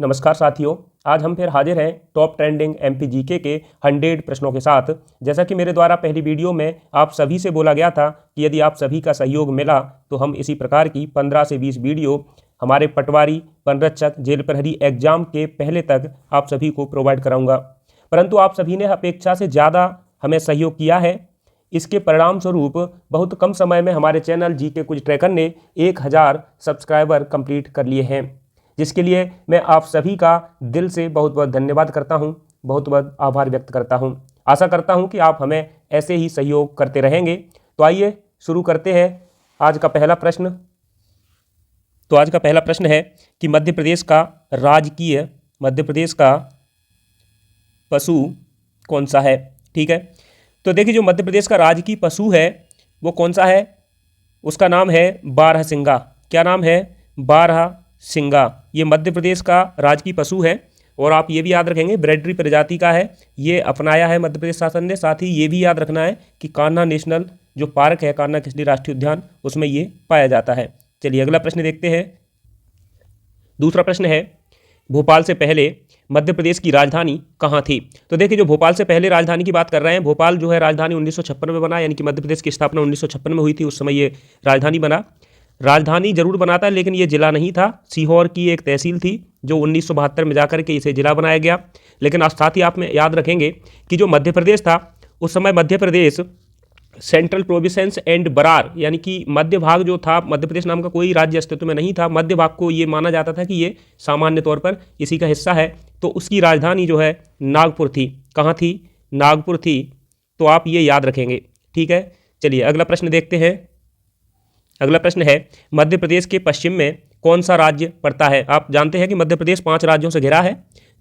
नमस्कार साथियों, आज हम फिर हाजिर हैं टॉप ट्रेंडिंग एमपीजीके के 100 प्रश्नों के साथ। जैसा कि मेरे द्वारा पहली वीडियो में आप सभी से बोला गया था कि यदि आप सभी का सहयोग मिला तो हम इसी प्रकार की 15 से 20 वीडियो हमारे पटवारी, वनरक्षक, जेल प्रहरी एग्जाम के पहले तक आप सभी को प्रोवाइड कराऊंगा। परंतु आप सभी ने अपेक्षा से ज़्यादा हमें सहयोग किया है। इसके परिणाम स्वरूप बहुत कम समय में हमारे चैनल जीके कुछ ट्रैकर ने 1000 सब्सक्राइबर कंप्लीट कर लिए हैं, जिसके लिए मैं आप सभी का दिल से बहुत बहुत धन्यवाद करता हूं, बहुत बहुत आभार व्यक्त करता हूं। आशा करता हूं कि आप हमें ऐसे ही सहयोग करते रहेंगे। तो आइए शुरू करते हैं आज का पहला प्रश्न। तो आज का पहला प्रश्न है कि मध्य प्रदेश का पशु कौन सा है। ठीक है, तो देखिए जो मध्य प्रदेश का राजकीय पशु है वो कौन सा है, उसका नाम है बारहसिंगा। क्या नाम है? बारहसिंगा। ये मध्य प्रदेश का राजकीय पशु है और आप ये भी याद रखेंगे ब्रेडरी प्रजाति का है। ये अपनाया है मध्य प्रदेश शासन ने। साथ ही ये भी याद रखना है कि कान्हा नेशनल जो पार्क है, कान्हा किसली राष्ट्रीय उद्यान, उसमें ये पाया जाता है। चलिए अगला प्रश्न देखते हैं। दूसरा प्रश्न है, भोपाल से पहले मध्य प्रदेश की राजधानी कहाँ थी। तो देखिए जो भोपाल से पहले राजधानी की बात कर रहे हैं, भोपाल जो है राजधानी 1956 में बना, यानी कि मध्य प्रदेश की स्थापना 1956 में हुई थी। उस समय ये राजधानी बना। राजधानी जरूर बना था लेकिन ये जिला नहीं था। सीहोर की एक तहसील थी जो 1972 में जाकर के इसे जिला बनाया गया। लेकिन साथ ही आप में याद रखेंगे कि जो मध्य प्रदेश था उस समय Madhya Pradesh central province and Brar, यानी कि मध्य भाग जो था, मध्य प्रदेश नाम का कोई राज्य अस्तित्व में नहीं था। मध्य भाग को ये माना जाता था कि ये सामान्य तौर पर इसी का हिस्सा है। तो उसकी राजधानी जो है नागपुर थी। कहाँ थी? नागपुर थी। तो आप ये याद रखेंगे। ठीक है, चलिए अगला प्रश्न देखते हैं। अगला प्रश्न है, मध्य प्रदेश के पश्चिम में कौन सा राज्य पड़ता है। आप जानते हैं कि मध्य प्रदेश 5 राज्यों से घिरा है,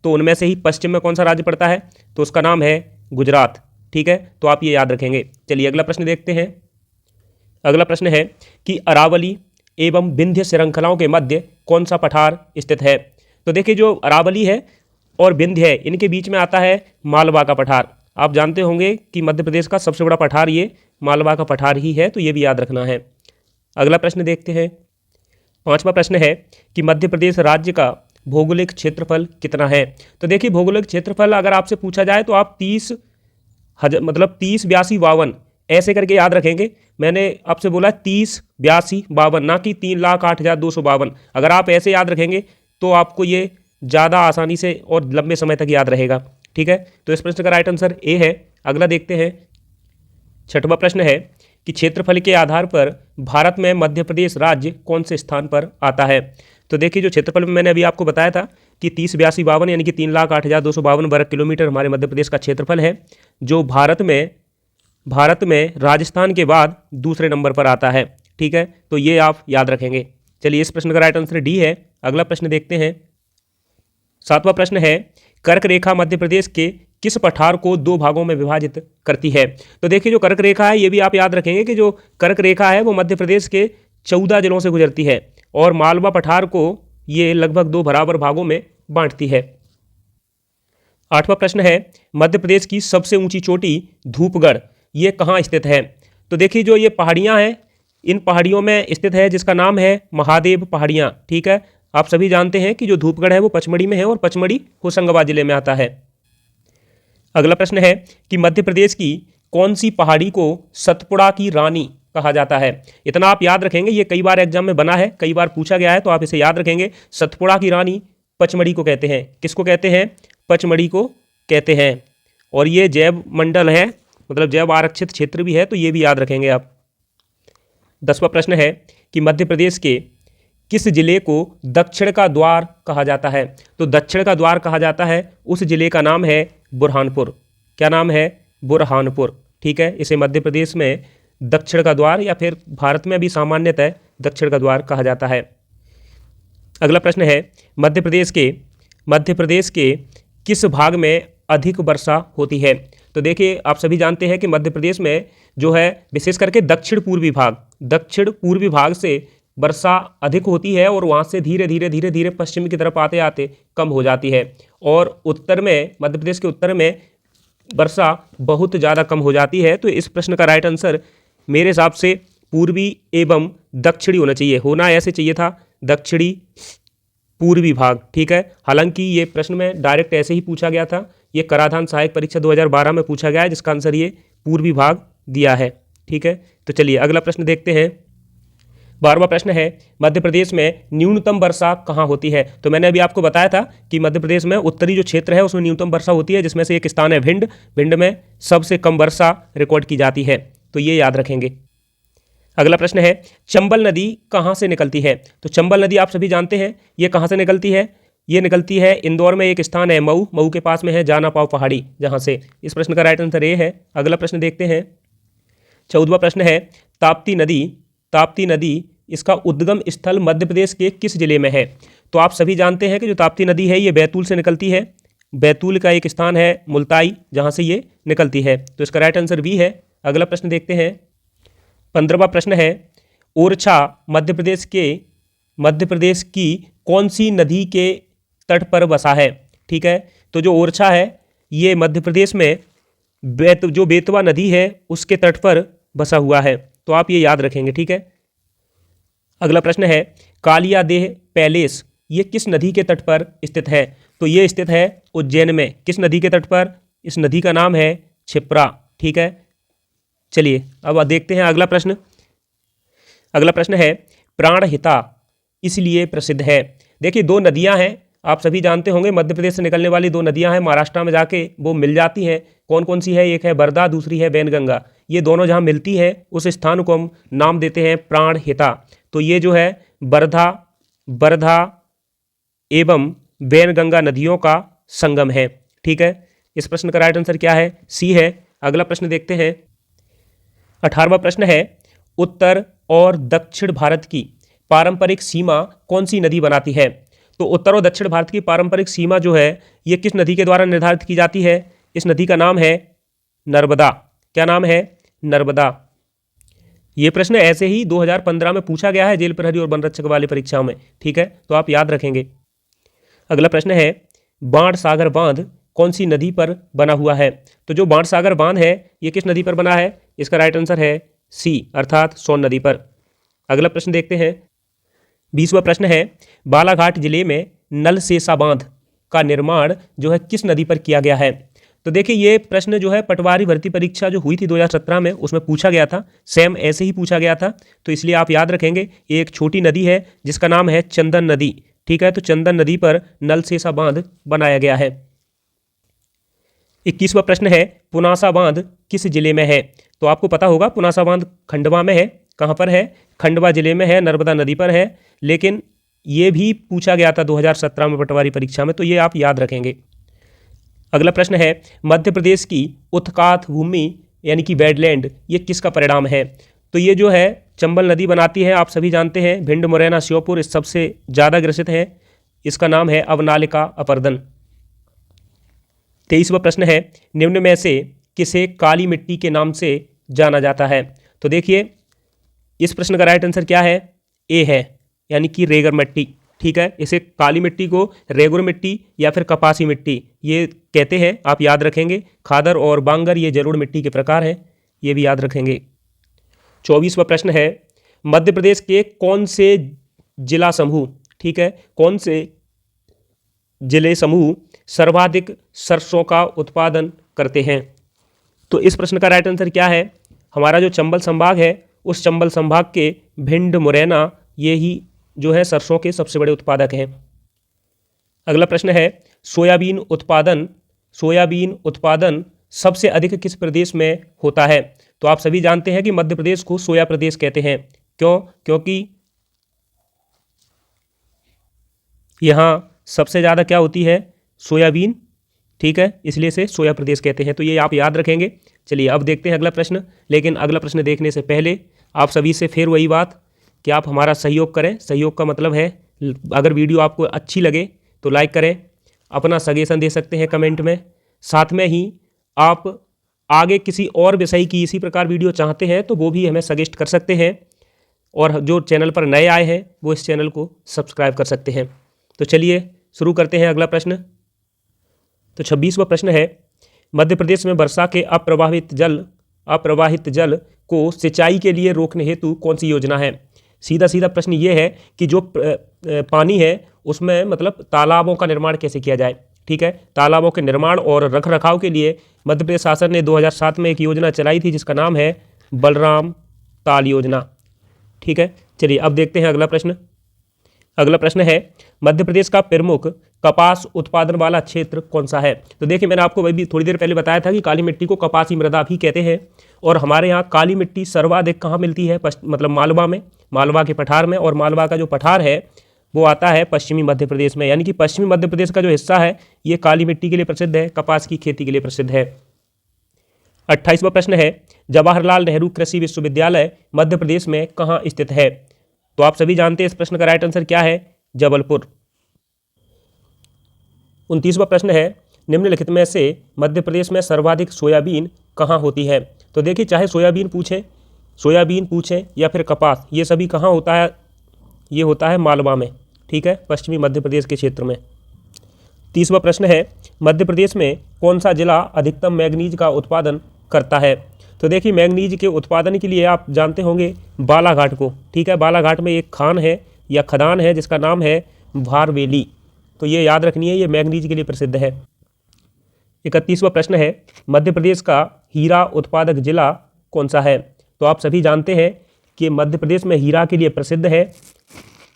तो उनमें से ही पश्चिम में कौन सा राज्य पड़ता है, तो उसका नाम है गुजरात। ठीक है, तो आप ये याद रखेंगे। चलिए अगला प्रश्न देखते हैं। अगला प्रश्न है कि अरावली एवं विंध्य श्रृंखलाओं के मध्य कौन सा पठार स्थित है। तो देखिए जो अरावली है और विंध्य है, इनके बीच में आता है मालवा का पठार। आप जानते होंगे कि मध्य प्रदेश का सबसे बड़ा पठार ये मालवा का पठार ही है, तो ये भी याद रखना है। अगला प्रश्न देखते हैं। 5वां प्रश्न है कि मध्य प्रदेश राज्य का भौगोलिक क्षेत्रफल कितना है। तो देखिए भौगोलिक क्षेत्रफल अगर आपसे पूछा जाए तो आप 30, 82, 52 ऐसे करके याद रखेंगे। मैंने आपसे बोला 30, 82, 52, ना कि 3,08,252। अगर आप ऐसे याद रखेंगे तो आपको ये ज़्यादा आसानी से और लंबे समय तक याद रहेगा। ठीक है, तो इस प्रश्न का राइट आंसर ए है। अगला देखते हैं। 6वां प्रश्न है कि क्षेत्रफल के आधार पर भारत में मध्य प्रदेश राज्य कौन से स्थान पर आता है। तो देखिए जो क्षेत्रफल में मैंने अभी आपको बताया था कि 30, 82, 52 यानी कि 3,08,252 वर्ग किलोमीटर हमारे मध्य प्रदेश का क्षेत्रफल है, जो भारत में राजस्थान के बाद दूसरे नंबर पर आता है। ठीक है, तो ये आप याद रखेंगे। चलिए इस प्रश्न का राइट आंसर डी है। अगला प्रश्न देखते हैं। 7वां प्रश्न है, कर्क रेखा मध्य प्रदेश के किस पठार को 2 भागों में विभाजित करती है। तो देखिए जो कर्क रेखा है ये भी आप याद रखेंगे कि जो कर्क रेखा है वो मध्य प्रदेश के 14 जिलों से गुजरती है और मालवा पठार को ये लगभग 2 बराबर भागों में बांटती है। 8वां प्रश्न है, मध्य प्रदेश की सबसे ऊंची चोटी धूपगढ़ ये कहाँ स्थित है। तो देखिए जो ये पहाड़ियाँ हैं, इन पहाड़ियों में स्थित है, जिसका नाम है महादेव पहाड़ियाँ। ठीक है, आप सभी जानते हैं कि जो धूपगढ़ है वो पचमढ़ी में है और पचमढ़ी होशंगाबाद जिले में आता है। अगला प्रश्न है कि मध्य प्रदेश की कौन सी पहाड़ी को सतपुड़ा की रानी कहा जाता है। इतना आप याद रखेंगे, ये कई बार एग्जाम में बना है, कई बार पूछा गया है, तो आप इसे याद रखेंगे। सतपुड़ा की रानी पचमढ़ी को कहते हैं। किसको कहते हैं? पचमढ़ी को कहते हैं। और ये जैव मंडल है, मतलब जैव आरक्षित क्षेत्र भी है, तो ये भी याद रखेंगे आप। 10वां प्रश्न है कि मध्य प्रदेश के किस जिले को दक्षिण का द्वार कहा जाता है। तो दक्षिण का द्वार कहा जाता है उस जिले का नाम है बुरहानपुर। क्या नाम है? बुरहानपुर। ठीक है, इसे मध्य प्रदेश में दक्षिण का द्वार या फिर भारत में भी सामान्यतः दक्षिण का द्वार कहा जाता है। अगला प्रश्न है, मध्य प्रदेश के किस भाग में अधिक वर्षा होती है। तो देखिए आप सभी जानते हैं कि मध्य प्रदेश में जो है विशेष करके दक्षिण पूर्वी भाग से वर्षा अधिक होती है और वहाँ से धीरे धीरे पश्चिम की तरफ आते आते कम हो जाती है। और उत्तर में, मध्य प्रदेश के उत्तर में वर्षा बहुत ज़्यादा कम हो जाती है। तो इस प्रश्न का राइट आंसर मेरे हिसाब से पूर्वी एवं दक्षिणी होना चाहिए। होना ऐसे चाहिए था दक्षिणी पूर्वी भाग। ठीक है, हालांकि ये प्रश्न में डायरेक्ट ऐसे ही पूछा गया था, ये कराधान सहायक परीक्षा 2012 में पूछा गया है, जिसका आंसर ये पूर्वी भाग दिया है। ठीक है, तो चलिए अगला प्रश्न देखते हैं। 12वां प्रश्न है, मध्य प्रदेश में न्यूनतम वर्षा कहाँ होती है? तो मैंने अभी आपको बताया था कि मध्य प्रदेश में उत्तरी जो क्षेत्र है उसमें न्यूनतम वर्षा होती है, जिसमें से एक स्थान है भिंड। भिंड में सबसे कम वर्षा रिकॉर्ड की जाती है, तो ये याद रखेंगे। अगला प्रश्न है, चंबल नदी कहाँ से निकलती है? तो चंबल नदी आप सभी जानते हैं, ये कहाँ से निकलती है? ये निकलती है इंदौर में, एक स्थान है मऊ, मऊ के पास में है जाना पाव पहाड़ी, जहाँ से। इस प्रश्न का राइट आंसर ये है। अगला प्रश्न देखते हैं। 14वां प्रश्न है, ताप्ती नदी, ताप्ती नदी इसका उद्गम स्थल मध्य प्रदेश के किस जिले में है? तो आप सभी जानते हैं कि जो ताप्ती नदी है ये बैतूल से निकलती है। बैतूल का एक स्थान है मुल्ताई, जहाँ से ये निकलती है, तो इसका राइट आंसर भी है। अगला प्रश्न देखते हैं। 15वां प्रश्न है, ओरछा मध्य प्रदेश की कौन सी नदी के तट पर बसा है? ठीक है, तो जो ओरछा है ये मध्य प्रदेश में जो बेतवा नदी है उसके तट पर बसा हुआ है, तो आप ये याद रखेंगे। ठीक है, अगला प्रश्न है, कालिया देह पैलेस ये किस नदी के तट पर स्थित है? तो ये स्थित है उज्जैन में। किस नदी के तट पर? इस नदी का नाम है क्षिप्रा। ठीक है, चलिए अब देखते हैं अगला प्रश्न। अगला प्रश्न है, प्राणहिता इसलिए प्रसिद्ध है। देखिए, दो नदियां हैं, आप सभी जानते होंगे, मध्य प्रदेश से निकलने वाली दो नदियां हैं, महाराष्ट्र में जाके वो मिल जाती हैं। कौन कौन सी है? एक है बरदा, दूसरी है वैनगंगा। ये दोनों जहां मिलती हैं उस स्थान को हम नाम देते हैं प्राणहिता। तो ये जो है बरधा एवं वैनगंगा नदियों का संगम है। ठीक है, इस प्रश्न का राइट आंसर क्या है? सी है। अगला प्रश्न देखते हैं। 18वां प्रश्न है, उत्तर और दक्षिण भारत की पारंपरिक सीमा कौन सी नदी बनाती है? तो उत्तर और दक्षिण भारत की पारंपरिक सीमा जो है ये किस नदी के द्वारा निर्धारित की जाती है? इस नदी का नाम है नर्मदा। क्या नाम है? नर्मदा। ये प्रश्न ऐसे ही 2015 में पूछा गया है जेल प्रहरी और वन रक्षक वाली परीक्षाओं में। ठीक है, तो आप याद रखेंगे। अगला प्रश्न है, बाणसागर बांध कौन सी नदी पर बना हुआ है? तो जो बाणसागर बांध है ये किस नदी पर बना है? इसका राइट आंसर है सी, अर्थात सोन नदी पर। अगला प्रश्न देखते हैं। 20वां प्रश्न है, बालाघाट जिले में नलसेसा बांध का निर्माण जो है किस नदी पर किया गया है? तो देखिए, ये प्रश्न जो है पटवारी भर्ती परीक्षा जो हुई थी 2017 में उसमें पूछा गया था, सेम ऐसे ही पूछा गया था, तो इसलिए आप याद रखेंगे। ये एक छोटी नदी है जिसका नाम है चंदन नदी। ठीक है, तो चंदन नदी पर नलसेसा बांध बनाया गया है। 21वां प्रश्न है, पुनासा बांध किस जिले में है? तो आपको पता होगा पुनासा बांध खंडवा में है। कहाँ पर है? खंडवा जिले में है, नर्मदा नदी पर है। लेकिन ये भी पूछा गया था 2017 में पटवारी परीक्षा में, तो ये आप याद रखेंगे। अगला प्रश्न है, मध्य प्रदेश की उत्काथ भूमि यानी कि वेडलैंड ये किसका परिणाम है? तो ये जो है चंबल नदी बनाती है, आप सभी जानते हैं। भिंड, मुरैना, श्योपुर इस सबसे ज़्यादा ग्रसित है। इसका नाम है अवनालिका अपर्दन। 23वां प्रश्न है, निम्न में से किसे काली मिट्टी के नाम से जाना जाता है? तो देखिए, इस प्रश्न का राइट आंसर क्या है? ए है, यानी कि रेगर मिट्टी। ठीक है, इसे काली मिट्टी को रेगुर मिट्टी या फिर कपासी मिट्टी ये कहते हैं, आप याद रखेंगे। खादर और बांगर ये जलोढ़ मिट्टी के प्रकार हैं, ये भी याद रखेंगे। 24वां प्रश्न है, मध्य प्रदेश के कौन से जिला समूह, ठीक है, कौन से जिले समूह सर्वाधिक सरसों का उत्पादन करते हैं? तो इस प्रश्न का राइट आंसर क्या है? हमारा जो चंबल संभाग है उस चंबल संभाग के भिंड, मुरैना ये ही जो है सरसों के सबसे बड़े उत्पादक हैं। अगला प्रश्न है, सोयाबीन उत्पादन सबसे अधिक किस प्रदेश में होता है? तो आप सभी जानते हैं कि मध्य प्रदेश को सोया प्रदेश कहते हैं। क्यों? क्योंकि यहाँ सबसे ज़्यादा क्या होती है? सोयाबीन। ठीक है, इसलिए से सोया प्रदेश कहते हैं, तो ये आप याद रखेंगे। चलिए अब देखते हैं अगला प्रश्न। लेकिन अगला प्रश्न देखने से पहले आप सभी से फिर वही बात कि आप हमारा सहयोग करें। सहयोग का मतलब है अगर वीडियो आपको अच्छी लगे तो लाइक करें, अपना सजेशन दे सकते हैं कमेंट में। साथ में ही आप आगे किसी और विषय की इसी प्रकार वीडियो चाहते हैं तो वो भी हमें सजेस्ट कर सकते हैं। और जो चैनल पर नए आए हैं वो इस चैनल को सब्सक्राइब कर सकते हैं। तो चलिए शुरू करते हैं अगला प्रश्न। तो 26वां प्रश्न है, मध्य प्रदेश में वर्षा के अप्रवाहित जल को सिंचाई के लिए रोकने हेतु कौन सी योजना है? सीधा सीधा प्रश्न ये है कि जो पानी है उसमें मतलब तालाबों का निर्माण कैसे किया जाए। ठीक है, तालाबों के निर्माण और रख रखाव के लिए मध्य प्रदेश शासन ने 2007 में एक योजना चलाई थी जिसका नाम है बलराम ताल योजना। ठीक है, चलिए अब देखते हैं अगला प्रश्न। अगला प्रश्न है मध्य प्रदेश का प्रमुख कपास उत्पादन वाला क्षेत्र कौन सा है। तो देखिए मैंने आपको वही भी थोड़ी देर पहले बताया था कि काली मिट्टी को कपासी मृदा भी कहते हैं और हमारे यहाँ काली मिट्टी सर्वाधिक कहाँ मिलती है, मतलब मालवा में, मालवा के पठार में। और मालवा का जो पठार है वो आता है पश्चिमी मध्य प्रदेश में, यानी कि पश्चिमी मध्य प्रदेश का जो हिस्सा है ये काली मिट्टी के लिए प्रसिद्ध है, कपास की खेती के लिए प्रसिद्ध है। 28वां प्रश्न है जवाहरलाल नेहरू कृषि विश्वविद्यालय मध्य प्रदेश में कहाँ स्थित है। तो आप सभी जानते हैं इस प्रश्न का राइट आंसर क्या है, जबलपुर। 29वां प्रश्न है निम्नलिखित में से मध्य प्रदेश में सर्वाधिक सोयाबीन कहाँ होती है। तो देखिए चाहे सोयाबीन पूछें या फिर कपास, ये सभी कहाँ होता है, ये होता है मालवा में। ठीक है, पश्चिमी मध्य प्रदेश के क्षेत्र में। 30वां प्रश्न है मध्य प्रदेश में कौन सा जिला अधिकतम मैंगनीज का उत्पादन करता है। तो देखिए मैंगनीज के उत्पादन के लिए आप जानते होंगे बालाघाट को। ठीक है, बालाघाट में एक खान है या खदान है जिसका नाम है भारवेली, तो ये याद रखनी है, ये मैंगनीज के लिए प्रसिद्ध है। 31वां प्रश्न है मध्य प्रदेश का हीरा उत्पादक जिला कौन सा है। तो आप सभी जानते हैं कि मध्य प्रदेश में हीरा के लिए प्रसिद्ध है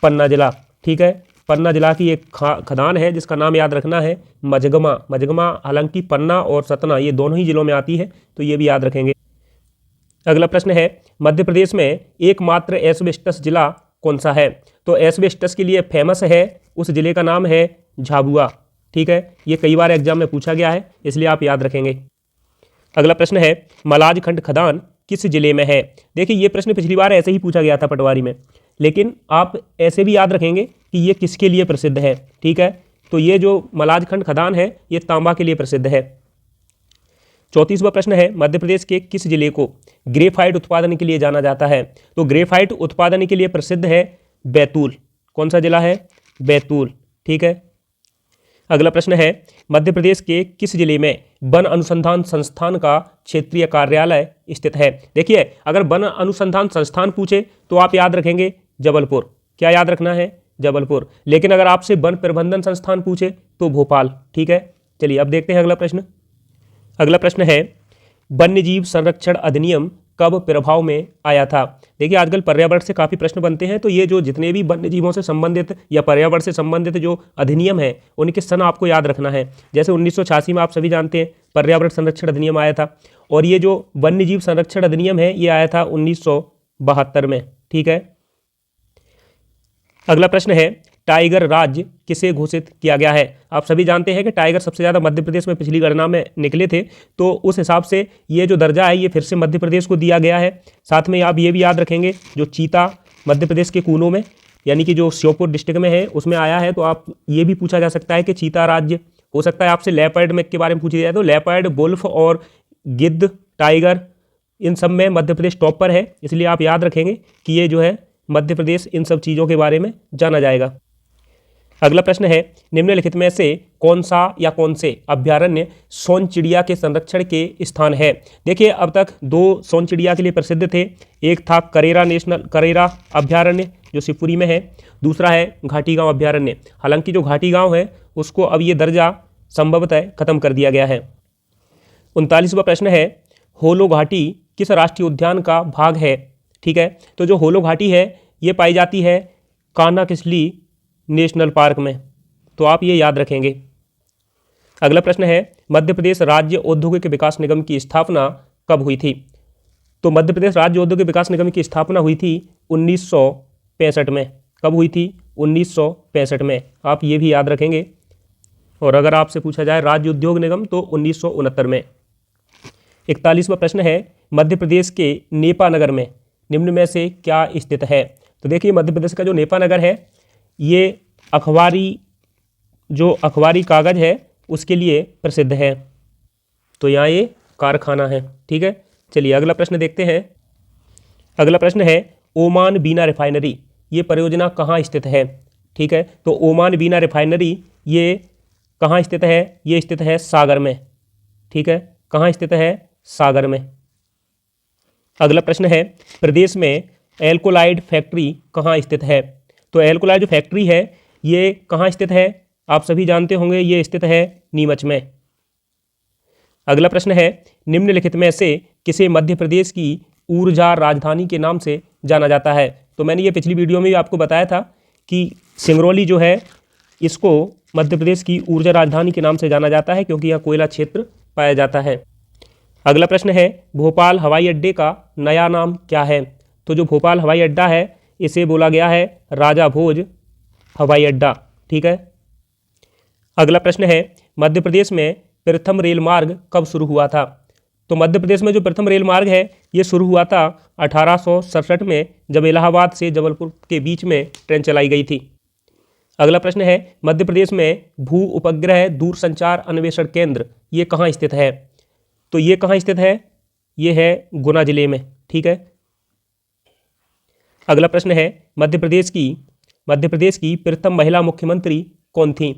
पन्ना जिला। ठीक है, पन्ना जिला की एक खदान है जिसका नाम याद रखना है मझगमा। हालांकि पन्ना और सतना ये दोनों ही जिलों में आती है, तो ये भी याद रखेंगे। अगला प्रश्न है मध्य प्रदेश में एकमात्र एस्बेस्टस जिला कौन सा है। तो एस्बेस्टस के लिए फेमस है, उस जिले का नाम है झाबुआ। ठीक है, ये कई बार एग्जाम में पूछा गया है, इसलिए आप याद रखेंगे। अगला प्रश्न है मलाजखंड खदान किस जिले में है। देखिए ये प्रश्न पिछली बार ऐसे ही पूछा गया था पटवारी में, लेकिन आप ऐसे भी याद रखेंगे कि ये किसके लिए प्रसिद्ध है। ठीक है, तो ये जो मलाजखंड खदान है ये तांबा के लिए प्रसिद्ध है। 34वां प्रश्न है मध्य प्रदेश के किस जिले को ग्रेफाइट उत्पादन के लिए जाना जाता है। तो ग्रेफाइट उत्पादन के लिए प्रसिद्ध है बैतूल। कौन सा जिला है, बैतूल। ठीक है, अगला प्रश्न है मध्य प्रदेश के किस जिले में वन अनुसंधान संस्थान का क्षेत्रीय कार्यालय स्थित है। देखिए अगर वन अनुसंधान संस्थान पूछे तो आप याद रखेंगे जबलपुर। क्या याद रखना है, जबलपुर। लेकिन अगर आपसे वन प्रबंधन संस्थान पूछे तो भोपाल। ठीक है, चलिए अब देखते हैं अगला प्रश्न। अगला प्रश्न है वन्यजीव संरक्षण अधिनियम कब प्रभाव में आया था। देखिए आजकल पर्यावरण से काफ़ी प्रश्न बनते हैं, तो ये जो जितने भी वन्य जीवों से संबंधित या पर्यावरण से संबंधित जो अधिनियम है उनके सन आपको याद रखना है। जैसे 1986 में आप सभी जानते हैं पर्यावरण संरक्षण अधिनियम आया था, और ये जो वन्य जीव संरक्षण अधिनियम है ये आया था 1972 में। ठीक है, अगला प्रश्न है टाइगर राज्य किसे घोषित किया गया है। आप सभी जानते हैं कि टाइगर सबसे ज़्यादा मध्य प्रदेश में पिछली गणना में निकले थे, तो उस हिसाब से ये जो दर्जा है ये फिर से मध्य प्रदेश को दिया गया है। साथ में आप ये भी याद रखेंगे जो चीता मध्य प्रदेश के कूनों में यानी कि जो श्योपुर डिस्ट्रिक्ट में है उसमें आया है, तो आप ये भी पूछा जा सकता है कि चीता राज्य। हो सकता है आपसे लेपर्ड में के बारे में पूछा जाए तो लेपर्ड, वुल्फ और गिद्ध, टाइगर, इन सब में मध्य प्रदेश टॉप पर है, इसलिए आप याद रखेंगे कि ये जो है मध्य प्रदेश इन सब चीज़ों के बारे में जाना जाएगा। अगला प्रश्न है निम्नलिखित में से कौन सा या कौन से अभ्यारण्य सोन चिड़िया के संरक्षण के स्थान है। देखिए अब तक 2 सोन चिड़िया के लिए प्रसिद्ध थे, एक था करेरा अभ्यारण्य जो शिवपुरी में है, दूसरा है घाटी गांव अभ्यारण्य। हालांकि जो घाटी गांव है उसको अब ये दर्जा संभवतः खत्म कर दिया गया है। 39वां प्रश्न है होलो घाटी किस राष्ट्रीय उद्यान का भाग है। ठीक है, तो जो होलो घाटी है ये पाई जाती है कान्हा-किसली नेशनल पार्क में, तो आप ये याद रखेंगे। अगला प्रश्न है मध्य प्रदेश राज्य औद्योगिक विकास निगम की स्थापना कब हुई थी। तो मध्य प्रदेश राज्य औद्योगिक विकास निगम की स्थापना हुई थी 1965 में। कब हुई थी, 1965 में। आप ये भी याद रखेंगे। और अगर आपसे पूछा जाए राज्य उद्योग निगम तो 1969 में। 41वां प्रश्न है मध्य प्रदेश के नेपा नगर में निम्न में से क्या स्थित है। तो देखिए मध्य प्रदेश का जो नेपा नगर है ये अखबारी कागज है उसके लिए प्रसिद्ध है, तो यहाँ ये कारखाना है। ठीक है, चलिए अगला प्रश्न देखते हैं। अगला प्रश्न है ओमान बीना रिफाइनरी ये परियोजना कहाँ स्थित है। ठीक है, तो ओमान बीना रिफाइनरी ये कहाँ स्थित है, ये स्थित है सागर में। ठीक है, कहाँ स्थित है, सागर में। अगला प्रश्न है प्रदेश में एल्कोलाइड फैक्ट्री कहाँ स्थित है? तो एल्कोलाइड जो फैक्ट्री है ये कहाँ स्थित है? आप सभी जानते होंगे, ये स्थित है नीमच में। अगला प्रश्न है, निम्नलिखित में से किसे मध्य प्रदेश की ऊर्जा राजधानी के नाम से जाना जाता है? तो मैंने ये पिछली वीडियो में भी आपको बताया था कि सिंगरौली जो है इसको मध्य प्रदेश की ऊर्जा राजधानी के नाम से जाना जाता है क्योंकि यह कोयला क्षेत्र पाया जाता है। अगला प्रश्न है, भोपाल हवाई अड्डे का नया नाम क्या है? तो जो भोपाल हवाई अड्डा है इसे बोला गया है राजा भोज हवाई अड्डा। ठीक है। अगला प्रश्न है, मध्य प्रदेश में प्रथम रेल मार्ग कब शुरू हुआ था? तो मध्य प्रदेश में जो प्रथम रेल मार्ग है ये शुरू हुआ था 1867 में, जब इलाहाबाद से जबलपुर के बीच में ट्रेन चलाई गई थी। अगला प्रश्न है, मध्य प्रदेश में भू उपग्रह दूरसंचार अन्वेषण केंद्र ये कहाँ स्थित है? तो ये कहाँ स्थित है? ये है गुना जिले में। ठीक है। अगला प्रश्न है, मध्य प्रदेश की प्रथम महिला मुख्यमंत्री कौन थी?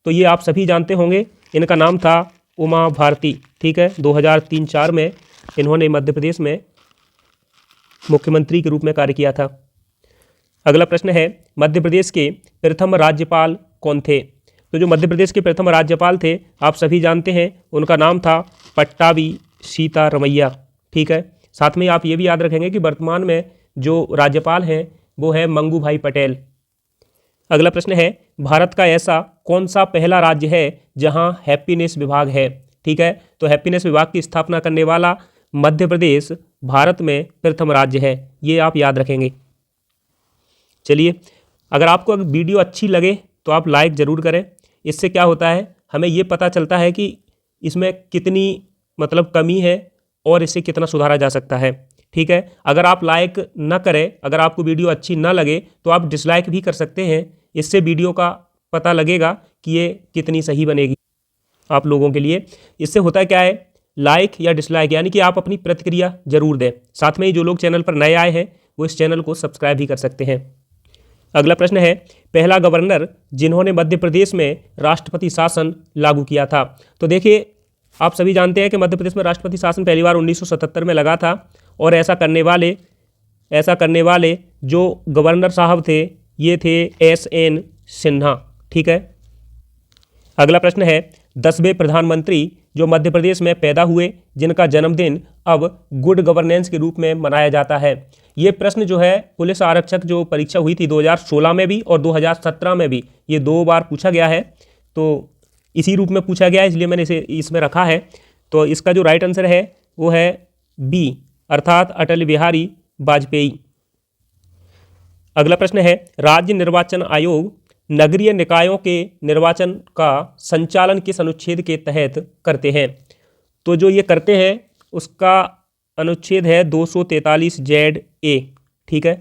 तो ये आप सभी जानते होंगे, इनका नाम था उमा भारती। ठीक है। 2003-04 में इन्होंने मध्य प्रदेश में मुख्यमंत्री के रूप में कार्य किया था। अगला प्रश्न है, मध्य प्रदेश के प्रथम राज्यपाल कौन थे? तो जो मध्य प्रदेश के प्रथम राज्यपाल थे आप सभी जानते हैं, उनका नाम था पट्टाभी सीतारमैया। ठीक है। साथ में आप ये भी याद रखेंगे कि वर्तमान में जो राज्यपाल हैं वो है मंगू भाई पटेल। अगला प्रश्न है, भारत का ऐसा कौन सा पहला राज्य है जहां हैप्पीनेस विभाग है? ठीक है। तो हैप्पीनेस विभाग की स्थापना करने वाला मध्य प्रदेश भारत में प्रथम राज्य है, ये आप याद रखेंगे। चलिए, अगर आपको वीडियो अच्छी लगे तो आप लाइक ज़रूर करें। इससे क्या होता है, हमें ये पता चलता है कि इसमें कितनी कमी है और इससे कितना सुधारा जा सकता है। ठीक है। अगर आप लाइक ना करें, अगर आपको वीडियो अच्छी ना लगे तो आप डिसलाइक भी कर सकते हैं। इससे वीडियो का पता लगेगा कि ये कितनी सही बनेगी आप लोगों के लिए। इससे होता क्या है, लाइक या डिसलाइक यानी कि आप अपनी प्रतिक्रिया जरूर दें। साथ में ही जो लोग चैनल पर नए आए हैं वो इस चैनल को सब्सक्राइब भी कर सकते हैं। अगला प्रश्न है, पहला गवर्नर जिन्होंने मध्य प्रदेश में राष्ट्रपति शासन लागू किया था? तो देखिए, आप सभी जानते हैं कि मध्य प्रदेश में राष्ट्रपति शासन पहली बार 1977 में लगा था और ऐसा करने वाले जो गवर्नर साहब थे ये थे S.N. सिन्हा। ठीक है। अगला प्रश्न है, 10वें प्रधानमंत्री जो मध्य प्रदेश में पैदा हुए जिनका जन्मदिन अब गुड गवर्नेंस के रूप में मनाया जाता है? ये प्रश्न जो है पुलिस आरक्षक जो परीक्षा हुई थी 2016 में भी और 2017 में भी, ये 2 बार पूछा गया है। तो इसी रूप में पूछा गया है, इसलिए मैंने इसे इसमें रखा है। तो इसका जो राइट आंसर है वो है बी, अर्थात अटल बिहारी वाजपेयी। अगला प्रश्न है, राज्य निर्वाचन आयोग नगरीय निकायों के निर्वाचन का संचालन किस अनुच्छेद के तहत करते हैं? तो जो ये करते हैं उसका अनुच्छेद है 243ZA। ठीक है।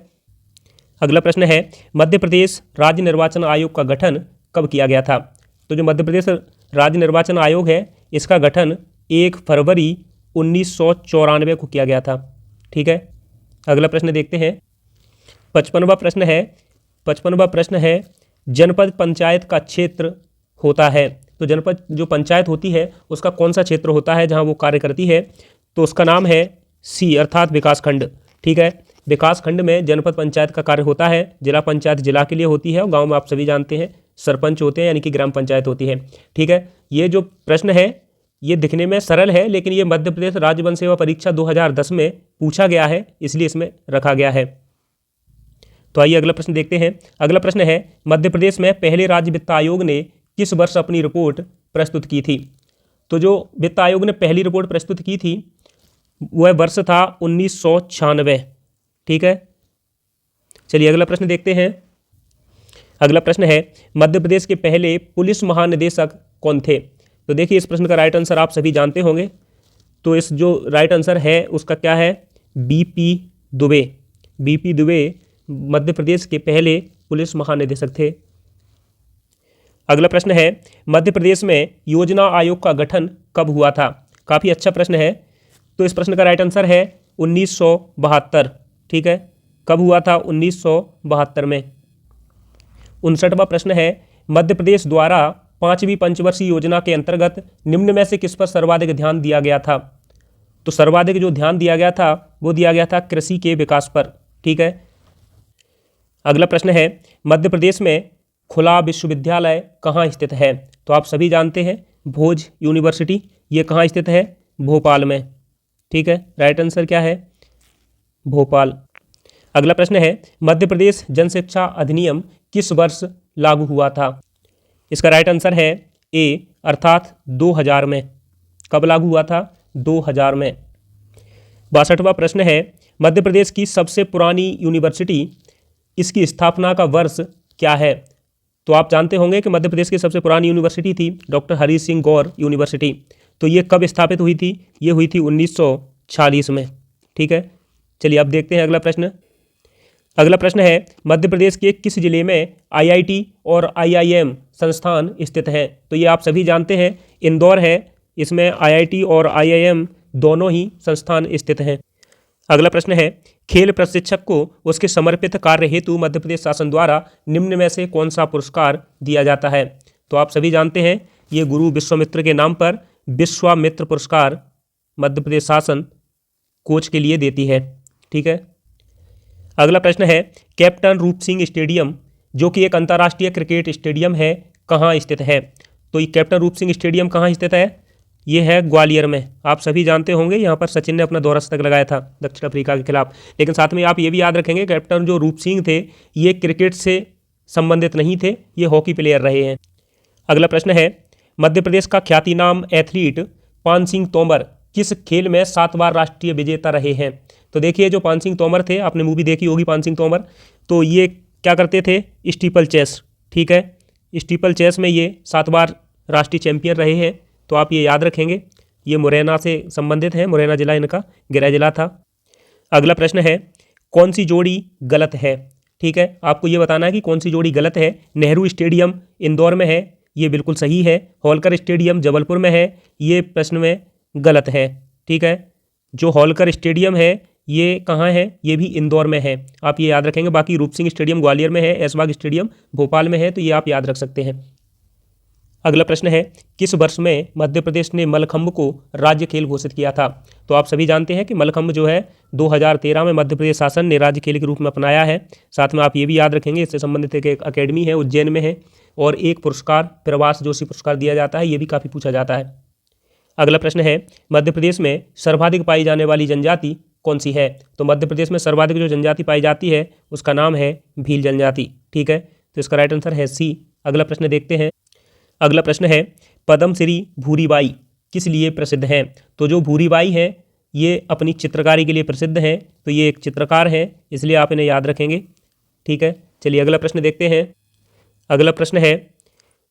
अगला प्रश्न है, मध्य प्रदेश राज्य निर्वाचन आयोग का गठन कब किया गया था? तो जो मध्य प्रदेश राज्य निर्वाचन आयोग है इसका गठन 1 फरवरी 1994 को किया गया था। ठीक है। अगला प्रश्न देखते हैं। 55वां प्रश्न है, जनपद पंचायत का क्षेत्र होता है? तो जनपद जो पंचायत होती है उसका कौन सा क्षेत्र होता है जहां वो कार्य करती है? तो उसका नाम है सी, अर्थात विकासखंड। ठीक है। विकासखंड में जनपद पंचायत का कार्य होता है। जिला पंचायत जिला के लिए होती है और गांव में आप सभी जानते हैं सरपंच होते हैं यानी कि ग्राम पंचायत होती है। ठीक है। ये जो प्रश्न है ये दिखने में सरल है लेकिन ये मध्य प्रदेश राज्य वन सेवा परीक्षा 2010 में पूछा गया है, इसलिए इसमें रखा गया है। तो आइए अगला प्रश्न देखते हैं। अगला प्रश्न है, मध्य प्रदेश में पहले राज्य वित्त आयोग ने किस वर्ष अपनी रिपोर्ट प्रस्तुत की थी? तो जो वित्त आयोग ने पहली रिपोर्ट प्रस्तुत की थी वह वर्ष था 1996। ठीक है। चलिए अगला प्रश्न देखते हैं। अगला प्रश्न है, मध्य प्रदेश के पहले पुलिस महानिदेशक कौन थे? तो देखिए, इस प्रश्न का राइट आंसर आप सभी जानते होंगे। तो इस जो राइट आंसर है उसका क्या है? BP दुबे। BP दुबे मध्य प्रदेश के पहले पुलिस महानिदेशक थे। अगला प्रश्न है, मध्य प्रदेश में योजना आयोग का गठन कब हुआ था? काफ़ी अच्छा प्रश्न है। तो इस प्रश्न का राइट आंसर है 1972। ठीक है। कब हुआ था? 1972 में। 59वां प्रश्न है, मध्य प्रदेश द्वारा 5वीं पंचवर्षीय योजना के अंतर्गत निम्न में से किस पर सर्वाधिक ध्यान दिया गया था? तो सर्वाधिक जो ध्यान दिया गया था वो दिया गया था कृषि के विकास पर। ठीक है। अगला प्रश्न है, मध्य प्रदेश में खुला विश्वविद्यालय कहाँ स्थित है? तो आप सभी जानते हैं भोज यूनिवर्सिटी, ये कहाँ स्थित है? भोपाल में। ठीक है, राइट आंसर क्या है? भोपाल। अगला प्रश्न है, मध्य प्रदेश जन शिक्षा अधिनियम किस वर्ष लागू हुआ था? इसका राइट आंसर है ए अर्थात 2000 में। कब लागू हुआ था? 2000 में। 62वां प्रश्न है, मध्य प्रदेश की सबसे पुरानी यूनिवर्सिटी, इसकी स्थापना का वर्ष क्या है? तो आप जानते होंगे कि मध्य प्रदेश की सबसे पुरानी यूनिवर्सिटी थी डॉक्टर हरी सिंह गौर यूनिवर्सिटी। तो ये कब स्थापित हुई थी? ये हुई थी 1946 में। ठीक है, चलिए अब देखते हैं अगला प्रश्न। अगला प्रश्न है, मध्य प्रदेश के किस जिले में आईआईटी और आईआईएम संस्थान स्थित हैं? तो ये आप सभी जानते हैं इंदौर है, इसमें आईआईटी और आईआईएम दोनों ही संस्थान स्थित हैं। अगला प्रश्न है, खेल प्रशिक्षक को उसके समर्पित कार्य हेतु मध्य प्रदेश शासन द्वारा निम्न में से कौन सा पुरस्कार दिया जाता है? तो आप सभी जानते हैं ये गुरु विश्वामित्र के नाम पर विश्वामित्र पुरस्कार मध्य प्रदेश शासन कोच के लिए देती है। ठीक है। अगला प्रश्न है, कैप्टन रूप सिंह स्टेडियम जो कि एक अंतर्राष्ट्रीय क्रिकेट स्टेडियम है, कहाँ स्थित है? तो ये कैप्टन रूप सिंह स्टेडियम कहाँ स्थित है? ये है ग्वालियर में। आप सभी जानते होंगे यहाँ पर सचिन ने अपना दोहरा शतक लगाया था दक्षिण अफ्रीका के खिलाफ। लेकिन साथ में आप ये भी याद रखेंगे कैप्टन जो रूप सिंह थे ये क्रिकेट से संबंधित नहीं थे, ये हॉकी प्लेयर रहे हैं। अगला प्रश्न है, मध्य प्रदेश का ख्यातिनाम एथलीट पान सिंह तोमर किस खेल में 7 बार राष्ट्रीय विजेता रहे हैं? तो देखिए जो पान सिंह तोमर थे, आपने मूवी देखी होगी पान सिंह तोमर, तो ये क्या करते थे? Steeplechase. ठीक है, स्टीपल चेस में ये 7 बार राष्ट्रीय चैंपियन रहे हैं। तो आप ये याद रखेंगे, ये मुरैना से संबंधित है, मुरैना जिला इनका गृह जिला था। अगला प्रश्न है, कौन सी जोड़ी गलत है? ठीक है, आपको ये बताना है कि कौन सी जोड़ी गलत है। नेहरू स्टेडियम इंदौर में है, ये बिल्कुल सही है। होलकर स्टेडियम जबलपुर में है, ये प्रश्न में गलत है। ठीक है, जो होलकर स्टेडियम है ये कहाँ है? ये भी इंदौर में है, आप ये याद रखेंगे। बाकी रूप सिंह स्टेडियम ग्वालियर में है, ऐशबाग स्टेडियम भोपाल में है, तो ये आप याद रख सकते हैं। अगला प्रश्न है, किस वर्ष में मध्य प्रदेश ने मल्लखंब को राज्य खेल घोषित किया था? तो आप सभी जानते हैं कि मल्लखंब जो है 2013 में मध्य प्रदेश शासन ने राज्य खेल के रूप में अपनाया है। साथ में आप ये भी याद रखेंगे इससे संबंधित एक अकेडमी है उज्जैन में है, और एक पुरस्कार प्रवास जोशी पुरस्कार दिया जाता है, ये भी काफ़ी पूछा जाता है। अगला प्रश्न है, मध्य प्रदेश में सर्वाधिक पाई जाने वाली जनजाति कौन सी है? तो मध्य प्रदेश में सर्वाधिक जो जनजाति पाई जाती है उसका नाम है भील जनजाति। ठीक है, तो इसका राइट आंसर है सी। अगला प्रश्न देखते हैं। अगला प्रश्न है, पद्मश्री भूरीबाई किस लिए प्रसिद्ध हैं? तो जो भूरीबाई है ये अपनी चित्रकारी के लिए प्रसिद्ध हैं, तो ये एक चित्रकार हैं, इसलिए आप इन्हें याद रखेंगे। ठीक है, चलिए अगला प्रश्न देखते हैं। अगला प्रश्न है,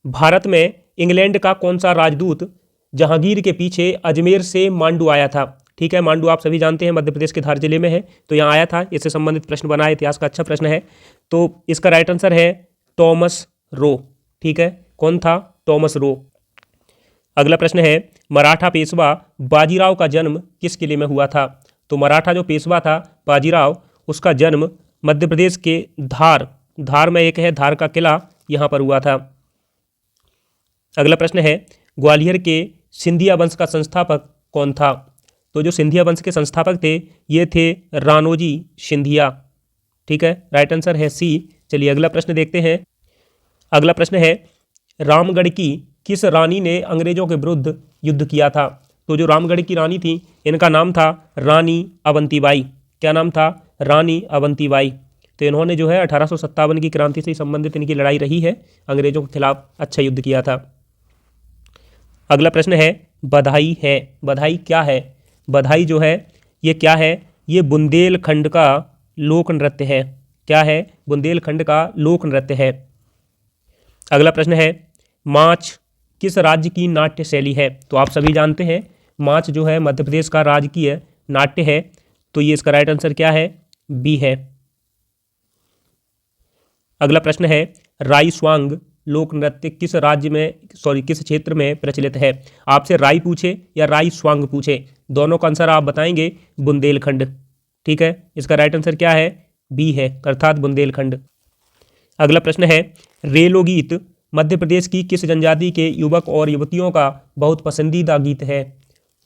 भारत में इंग्लैंड का कौन सा राजदूत जहांगीर के पीछे अजमेर से मांडू आया था? ठीक है, मांडू आप सभी जानते हैं मध्य प्रदेश के धार जिले में है, तो यहाँ आया था, इससे संबंधित प्रश्न बना है, इतिहास का अच्छा प्रश्न है। तो इसका राइट आंसर है टॉमस रो। ठीक है, कौन था? Thomas Roe. अगला प्रश्न है, मराठा पेशवा बाजीराव का जन्म किस किले में हुआ था? तो मराठा जो पेशवा था बाजीराव, उसका जन्म मध्य प्रदेश के धार में एक है धार का किला, यहाँ पर हुआ था। अगला प्रश्न है, ग्वालियर के सिंधिया वंश का संस्थापक कौन था? तो जो सिंधिया वंश के संस्थापक थे ये थे राणोजी सिंधिया। ठीक है, राइट आंसर है सी। चलिए अगला प्रश्न देखते हैं। अगला प्रश्न है, रामगढ़ की किस रानी ने अंग्रेजों के विरुद्ध युद्ध किया था? तो जो रामगढ़ की रानी थी इनका नाम था रानी अवंतीबाई। क्या नाम था? रानी अवंतीबाई। तो इन्होंने जो है 1857 की क्रांति से संबंधित इनकी लड़ाई रही है, अंग्रेजों के खिलाफ अच्छा युद्ध किया था। अगला प्रश्न है, बधाई है, बधाई क्या है? बधाई जो है ये क्या है? ये बुंदेलखंड का लोक नृत्य है। क्या है? बुंदेलखंड का लोक नृत्य है। अगला प्रश्न है, माच किस राज्य की नाट्य शैली है? तो आप सभी जानते हैं माच जो है मध्य प्रदेश का राजकीय नाट्य है, तो ये इसका राइट आंसर क्या है? बी है। अगला प्रश्न है, राई स्वांग लोक नृत्य किस किस क्षेत्र में प्रचलित है? आपसे राई पूछे या राई स्वांग पूछे, दोनों का आंसर आप बताएंगे बुंदेलखंड। ठीक है, इसका राइट आंसर क्या है? बी है, अर्थात बुंदेलखंड। अगला प्रश्न है, रेलो गीत मध्य प्रदेश की किस जनजाति के युवक और युवतियों का बहुत पसंदीदा गीत है?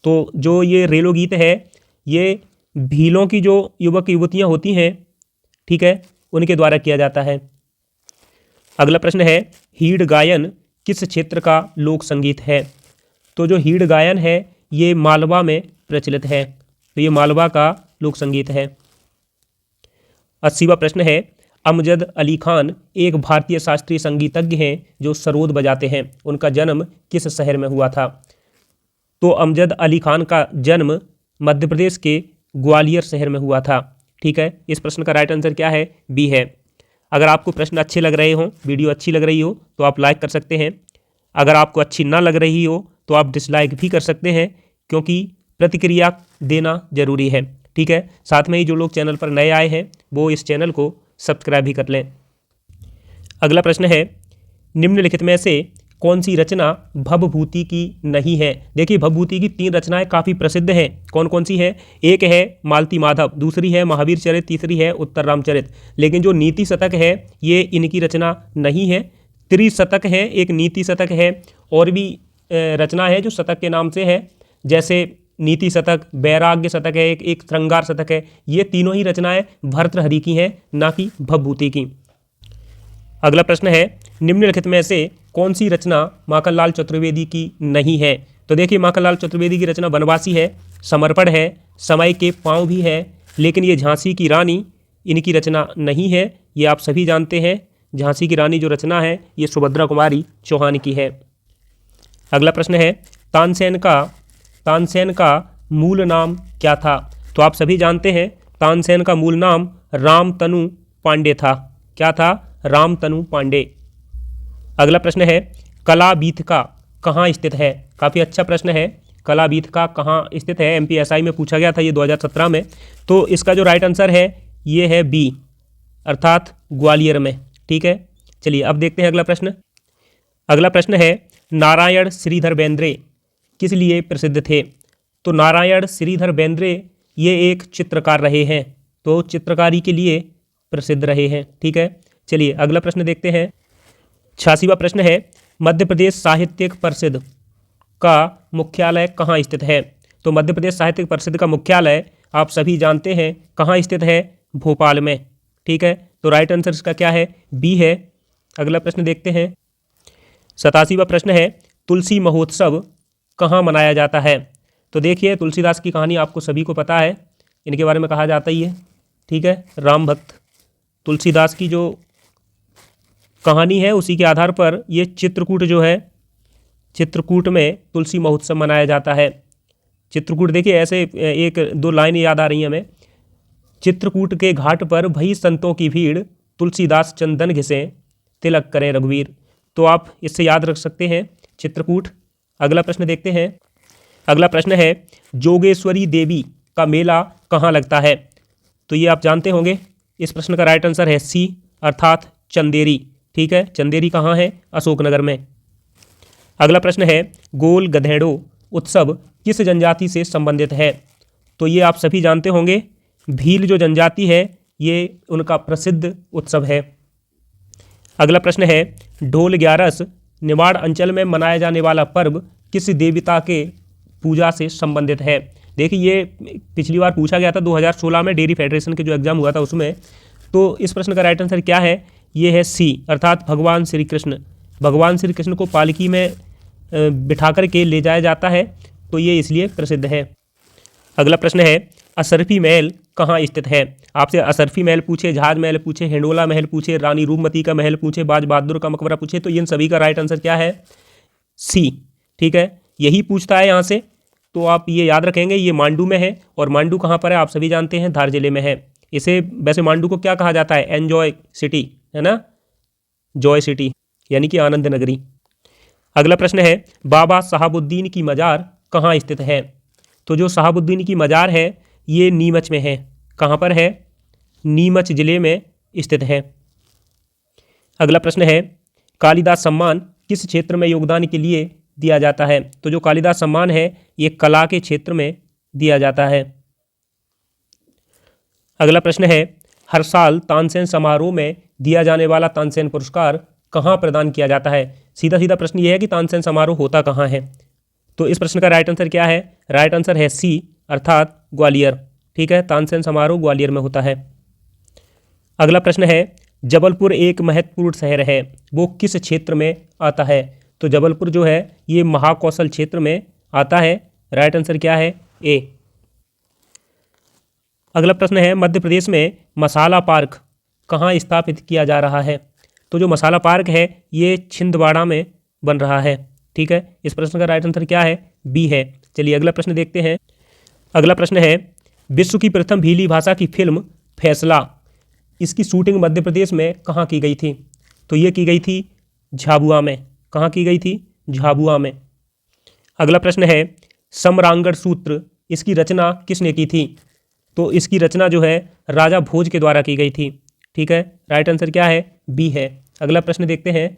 तो जो ये रेलो गीत है ये भीलों की जो युवक युवतियाँ होती हैं ठीक है, उनके द्वारा किया जाता है। अगला प्रश्न है, हीड़ गायन किस क्षेत्र का लोक संगीत है? तो जो हीड़ गायन है ये मालवा में प्रचलित है, तो ये मालवा का लोक संगीत है। 80वां प्रश्न है, अमजद अली खान एक भारतीय शास्त्रीय संगीतज्ञ हैं जो सरोद बजाते हैं, उनका जन्म किस शहर में हुआ था? तो अमजद अली खान का जन्म मध्य प्रदेश के ग्वालियर शहर में हुआ था। ठीक है, इस प्रश्न का राइट आंसर क्या है? बी है। अगर आपको प्रश्न अच्छे लग रहे हों, वीडियो अच्छी लग रही हो तो आप लाइक कर सकते हैं। अगर आपको अच्छी ना लग रही हो तो आप डिसलाइक भी कर सकते हैं, क्योंकि प्रतिक्रिया देना जरूरी है। ठीक है, साथ में ही जो लोग चैनल पर नए आए हैं वो इस चैनल को सब्सक्राइब भी कर लें। अगला प्रश्न है, निम्नलिखित में से कौन सी रचना भवभूति की नहीं है? देखिए, भवभूति की 3 रचनाएं काफ़ी प्रसिद्ध हैं। कौन कौन सी है? एक है मालती माधव, दूसरी है महावीर चरित, तीसरी है उत्तर रामचरित। लेकिन जो नीति शतक है ये इनकी रचना नहीं है। त्रिशतक है, एक नीति शतक है, और भी रचना है जो शतक के नाम से है, जैसे नीति शतक, वैराग्य शतक है, एक श्रृंगार शतक है। ये तीनों ही रचनाएं भर्तृहरि की हैं, ना कि भवभूति की। अगला प्रश्न है, निम्नलिखित में से कौन सी रचना माखनलाल चतुर्वेदी की नहीं है? तो देखिए, माखनलाल चतुर्वेदी की रचना वनवासी है, समर्पण है, समय के पाँव भी है, लेकिन ये झांसी की रानी इनकी रचना नहीं है। ये आप सभी जानते हैं, झांसी की रानी जो रचना है ये सुभद्रा कुमारी चौहान की है। अगला प्रश्न है, तानसेन का मूल नाम क्या था? तो आप सभी जानते हैं तानसेन का मूल नाम रामतनु पांडे था। क्या था? रामतनु पांडे। अगला प्रश्न है, कलाबीथका कहाँ स्थित है? काफ़ी अच्छा प्रश्न है। कलाबीथका कहाँ स्थित है? MPSI में पूछा गया था ये 2017 में। तो इसका जो राइट आंसर है ये है बी, अर्थात ग्वालियर में। ठीक है, चलिए अब देखते हैं अगला प्रश्न। अगला प्रश्न है, नारायण श्रीधर बेंद्रे किस लिए प्रसिद्ध थे? तो नारायण श्रीधर बेंद्रे ये एक चित्रकार रहे हैं, तो चित्रकारी के लिए प्रसिद्ध रहे हैं। ठीक है, चलिए अगला प्रश्न देखते हैं। 86वां प्रश्न है, मध्य प्रदेश साहित्यिक परिषद का मुख्यालय कहाँ स्थित है? तो मध्य प्रदेश साहित्यिक परिषद का मुख्यालय आप सभी जानते हैं कहाँ स्थित है? भोपाल में। ठीक है, तो राइट आंसर इसका क्या है? बी है। अगला प्रश्न देखते हैं। 87वां प्रश्न है, तुलसी महोत्सव कहाँ मनाया जाता है? तो देखिए, तुलसीदास की कहानी आपको सभी को पता है, इनके बारे में कहा जाता ही है। ठीक है, राम भक्त तुलसीदास की जो कहानी है उसी के आधार पर ये चित्रकूट जो है, चित्रकूट में तुलसी महोत्सव मनाया जाता है। चित्रकूट देखिए, ऐसे एक दो लाइन याद आ रही हैं हमें। चित्रकूट के घाट पर भई संतों की भीड़, तुलसीदास चंदन घिसें, तिलक करें रघुवीर। तो आप इससे याद रख सकते हैं चित्रकूट। अगला प्रश्न देखते हैं। अगला प्रश्न है, जोगेश्वरी देवी का मेला कहाँ लगता है? तो ये आप जानते होंगे। इस प्रश्न का राइट आंसर है सी, अर्थात चंदेरी। ठीक है, चंदेरी कहाँ है? अशोकनगर में। अगला प्रश्न है, गोल गधेड़ो उत्सव किस जनजाति से संबंधित है? तो ये आप सभी जानते होंगे, भील जो जनजाति है ये उनका प्रसिद्ध उत्सव है। अगला प्रश्न है, ढोल ग्यारस निवाड़ अंचल में मनाया जाने वाला पर्व किस देवता के पूजा से संबंधित है? देखिए, ये पिछली बार पूछा गया था 2016 में, डेयरी फेडरेशन के जो एग्जाम हुआ था उसमें। तो इस प्रश्न का राइट आंसर क्या है? ये है सी, अर्थात भगवान श्री कृष्ण। भगवान श्री कृष्ण को पालकी में बिठा कर के ले जाया जाता है, तो ये इसलिए प्रसिद्ध है। अगला प्रश्न है, असरफी महल कहाँ स्थित है? आपसे असरफी महल पूछे, जहाज महल पूछे, हिंडोला महल पूछे, रानी रूपमती का महल पूछे, बाज बहादुर का मकबरा पूछे, तो इन सभी का राइट आंसर क्या है? सी। ठीक है, यही पूछता है यहाँ से, तो आप ये याद रखेंगे ये मांडू में है। और मांडू कहाँ पर है? आप सभी जानते हैं, धार जिले में है। इसे वैसे मांडू को क्या कहा जाता है? एन्जॉय सिटी, है ना, जॉय सिटी, यानी कि आनंद नगरी। अगला प्रश्न है, बाबा साहबुद्दीन की मजार कहाँ स्थित है? तो जो साहबुद्दीन की मजार है ये नीमच में है। कहाँ पर है? नीमच जिले में स्थित है। अगला प्रश्न है, कालिदास सम्मान किस क्षेत्र में योगदान के लिए दिया जाता है? तो जो कालिदास सम्मान है ये कला के क्षेत्र में दिया जाता है। अगला प्रश्न है, हर साल तानसेन समारोह में दिया जाने वाला तानसेन पुरस्कार कहाँ प्रदान किया जाता है? सीधा सीधा प्रश्न ये है कि तानसेन समारोह होता कहाँ है? तो इस प्रश्न का राइट आंसर क्या है? राइट आंसर है सी, अर्थात ग्वालियर। ठीक है, तानसेन समारोह ग्वालियर में होता है। अगला प्रश्न है, जबलपुर एक महत्वपूर्ण शहर है, वो किस क्षेत्र में आता है? तो जबलपुर जो है ये महाकौशल क्षेत्र में आता है। राइट आंसर क्या है? ए। अगला प्रश्न है, मध्य प्रदेश में मसाला पार्क कहाँ स्थापित किया जा रहा है? तो जो मसाला पार्क है ये छिंदवाड़ा में बन रहा है। ठीक है, इस प्रश्न का राइट आंसर क्या है? बी है। चलिए अगला प्रश्न देखते हैं। अगला प्रश्न है, विश्व की प्रथम भीली भाषा की फिल्म फैसला, इसकी शूटिंग मध्य प्रदेश में कहाँ की गई थी? तो ये की गई थी झाबुआ में। कहाँ की गई थी? झाबुआ में। अगला प्रश्न है, समरांगण सूत्र, इसकी रचना किसने की थी? तो इसकी रचना जो है राजा भोज के द्वारा की गई थी। ठीक है, राइट आंसर क्या है? बी है। अगला प्रश्न देखते हैं।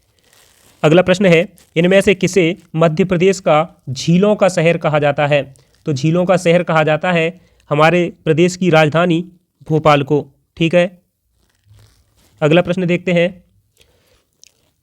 अगला प्रश्न है, इनमें से किसे मध्य प्रदेश का झीलों का शहर कहा जाता है? तो झीलों का शहर कहा जाता है हमारे प्रदेश की राजधानी भोपाल को। ठीक है, अगला प्रश्न देखते हैं।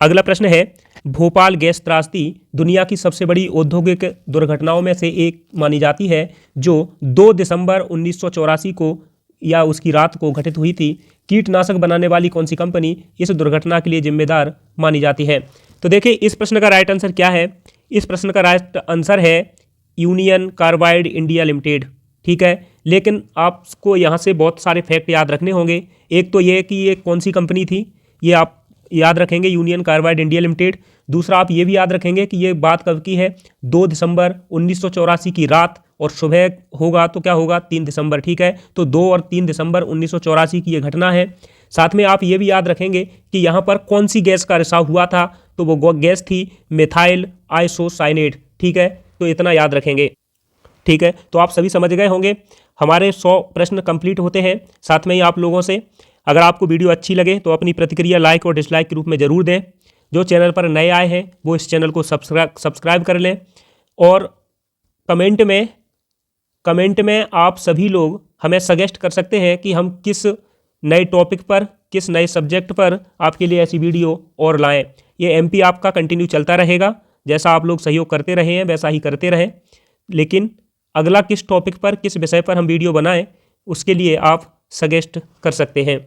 अगला प्रश्न है, भोपाल गैस त्रासदी दुनिया की सबसे बड़ी औद्योगिक दुर्घटनाओं में से एक मानी जाती है, जो 2 दिसंबर 1984 को या उसकी रात को घटित हुई थी। कीटनाशक बनाने वाली कौन सी कंपनी इस दुर्घटना के लिए जिम्मेदार मानी जाती है? तो देखिए इस प्रश्न का राइट आंसर क्या है? इस प्रश्न का राइट आंसर है यूनियन कार्बाइड इंडिया लिमिटेड। ठीक है, लेकिन आपको यहाँ से बहुत सारे फैक्ट याद रखने होंगे। एक तो ये कि ये कौन सी कंपनी थी, ये आप याद रखेंगे, यूनियन कार्बाइड इंडिया लिमिटेड। दूसरा आप ये भी याद रखेंगे कि ये बात कब की है? 2 दिसंबर 1984 की रात, और सुबह होगा तो क्या होगा? 3 दिसंबर। ठीक है, तो 2 और 3 दिसंबर 1984 की ये घटना है। साथ में आप ये भी याद रखेंगे कि यहाँ पर कौन सी गैस का रिसाव हुआ था? तो वो गैस थी मेथाइल आइसोसाइनेट। ठीक है, तो इतना याद रखेंगे। ठीक है, तो आप सभी समझ गए होंगे। हमारे 100 प्रश्न कंप्लीट होते हैं। साथ में ही आप लोगों से, अगर आपको वीडियो अच्छी लगे तो अपनी प्रतिक्रिया लाइक और डिसलाइक के रूप में ज़रूर दें। जो चैनल पर नए आए हैं वो इस चैनल को सब्सक्राइब कर लें। और कमेंट में आप सभी लोग हमें सजेस्ट कर सकते हैं कि हम किस नए टॉपिक पर, किस नए सब्जेक्ट पर आपके लिए ऐसी वीडियो और लाएं। ये एमपी आपका कंटिन्यू चलता रहेगा, जैसा आप लोग सहयोग करते रहे हैं वैसा ही करते रहें। लेकिन अगला किस टॉपिक पर, किस विषय पर हम वीडियो बनाएं, उसके लिए आप सजेस्ट कर सकते हैं।